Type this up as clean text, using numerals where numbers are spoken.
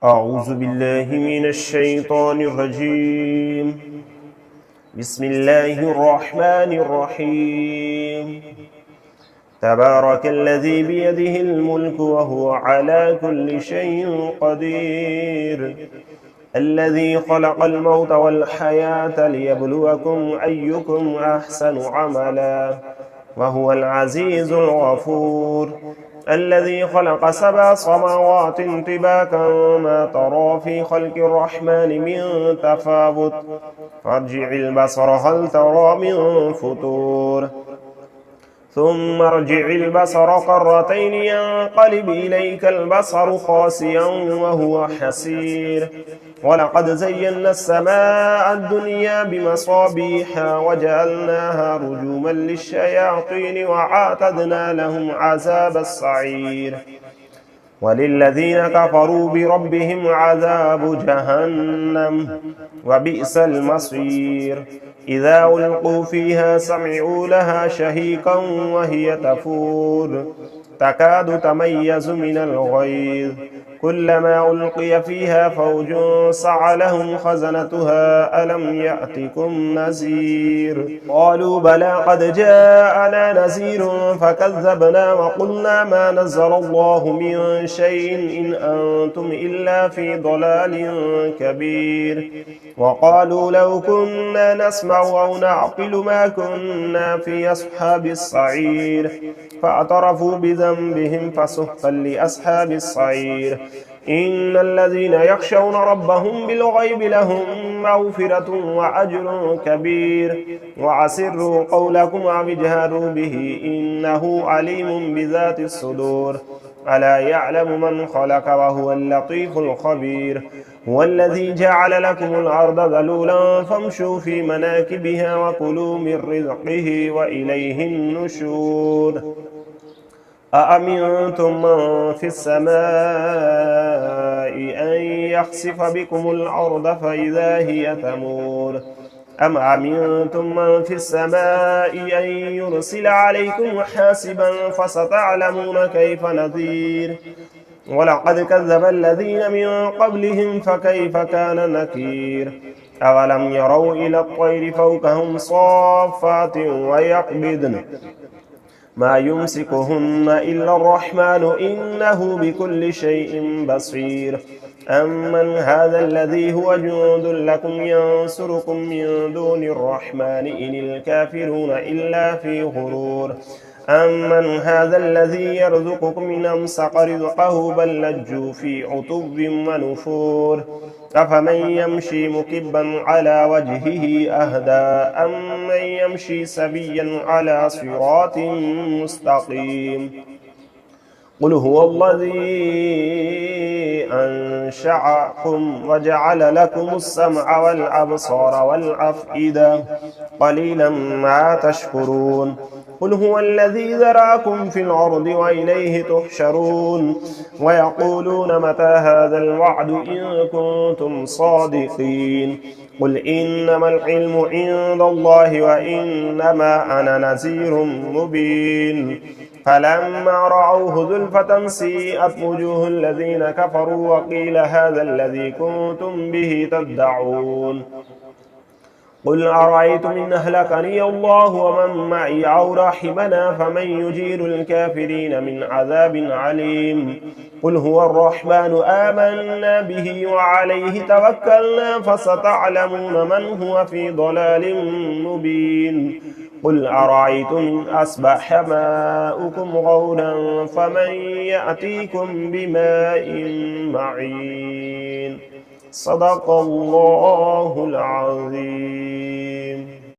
أعوذ بالله من الشيطان الرجيم. بسم الله الرحمن الرحيم. تبارك الذي بيده الملك وهو على كل شيء قدير، الذي خلق الموت والحياة ليبلوكم أيكم أحسن عملا، وهو العزيز الغفور، الذي خلق 7 سماوات طباقا ما ترى في خلق الرحمن من تفاوت، فارجع البصر هل ترى من فطور، ثم ارجع البصر كرتين ينقلب إليك البصر خاسئا وهو حسير، ولقد زينا السماء الدنيا بمصابيح وجعلناها رجوما للشياطين وأعتدنا لهم عذاب السعير، وللذين كفروا بربهم عذاب جهنم وبئس المصير. إذا ألقوا فيها سمعوا لها شهيقا وهي تفور، تكاد تميز من الغيظ، كلما ألقي فيها فوج سعلهم خزنتها ألم يأتكم نذير، قالوا بلى قد جاءنا نذير فكذبنا وقلنا ما نزل الله من شيء إن أنتم إلا في ضلال كبير، وقالوا لو كنا نسمع أو نعقل ما كنا في أصحاب السعير، فاعترفوا بذنبهم فسحقا لأصحاب السعير. إن الذين يخشون ربهم بالغيب لهم مغفرة وأجر كبير، وأسروا قولكم أو اجهروا به إنه عليم بذات الصدور، ألا يعلم من خلق وهو اللطيف الخبير. هو الذي جعل لكم الأرض ذلولا فامشوا في مناكبها وكلوا من رزقه وإليه النشور. أأمنتم من في السماء أن يخسف بكم الأرض فإذا هي تمور، أم أمنتم من في السماء أن يرسل عليكم حاسبا فستعلمون كيف نذير. ولقد كذب الذين من قبلهم فكيف كان نكير. أولم يروا إلى الطير فوقهم صافات ويقبضن ما يمسكهن إلا الرحمن إنه بكل شيء بصير. أمن هذا الذي هو جند لكم ينصركم من دون الرحمن إن الكافرون إلا في غرور. أمن هذا الذي يرزقكم من أمسك رزقه بل لجوا في عتب ونفور. أفمن يمشي مكبا على وجهه أهدى أمن يمشي سبيا على صراط مستقيم. قل هو الذي أنشأكم وجعل لكم السمع والأبصار والأفئدة قليلا ما تشكرون. قل هو الذي ذرأكم في الأرض وإليه تحشرون. ويقولون متى هذا الوعد إن كنتم صادقين. قل إنما العلم عند الله وإنما أنا نذير مبين. فلما رأوه زلفة سيئت وجوه الذين كفروا وقيل هذا الذي كنتم به تدعون. قل أرأيتم إن أهلكني الله ومن معي أو رحمنا فمن يجير الكافرين من عذاب عليم. قل هو الرحمن آمنا به وعليه توكلنا فستعلمون من هو في ضلال مبين. قل أرأيتم إن أصبح ماؤكم غورا فمن يأتيكم بماء معين. صدق الله العظيم.